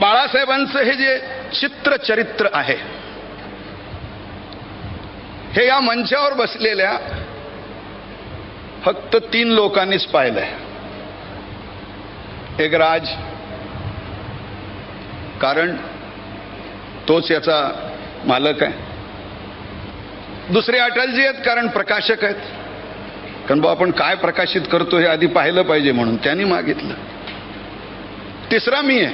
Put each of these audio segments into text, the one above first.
बाळासाहेबांचं हे जे चित्र चरित्र आहे हे या मंचावर बसलेल्या फक्त 3 लोकांनीच पाहिलंय. एक राज, कारण तोच याचा मालक आहे. दुसरे अटलजी आहेत, कारण प्रकाशक आहेत. कारण बा आपण काय प्रकाशित करतो हे आधी पाहिलं पाहिजे म्हणून त्यांनी मागितलं. तिसरा मी आहे,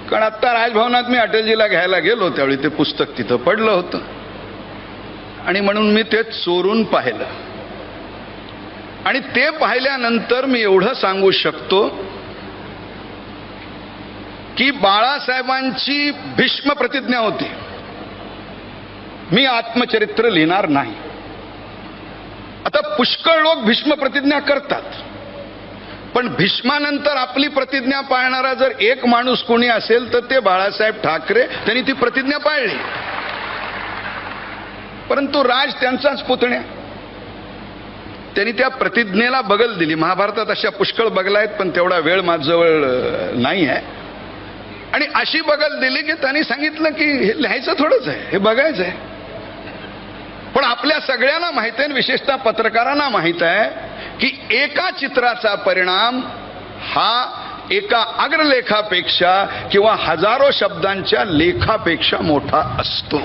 कारण आत्ता राजभवनात मी अटलजीला घ्यायला गेलो त्यावेळी ते पुस्तक तिथं पडलं होतं आणि म्हणून मी ते चोरून पाहिलं. आणि ते पाहिल्यानंतर मी एवढं सांगू शकतो की बाळासाहेबांची भीष्म प्रतिज्ञा होती, मी आत्मचरित्र लिहिणार नाही. आता पुष्कळ लोक भीष्म प्रतिज्ञा करतात, पण भीष्मानंतर आपली प्रतिज्ञा पाळणारा जर एक माणूस कोणी असेल तर ते बाळासाहेब ठाकरे. त्यांनी ती प्रतिज्ञा पाळली. परंतु राज त्यांचाच पुतण्या, त्यांनी त्या प्रतिज्ञेला बगल दिली. महाभारतात अशा पुष्कळ बगला आहेत, पण तेवढा वेळ माझ्याजवळ नाही आहे. आणि अशी बगल दिली की त्यांनी सांगितलं की हे लिहायचं थोडंच आहे, हे बघायचं आहे. पण आपल्या सगळ्यांना माहित आहे, विशेषतः पत्रकारांना माहित आहे की एका चित्राचा परिणाम हा एका अग्रलेखापेक्षा किंवा हजारो शब्दांच्या लेखापेक्षा मोठा असतो.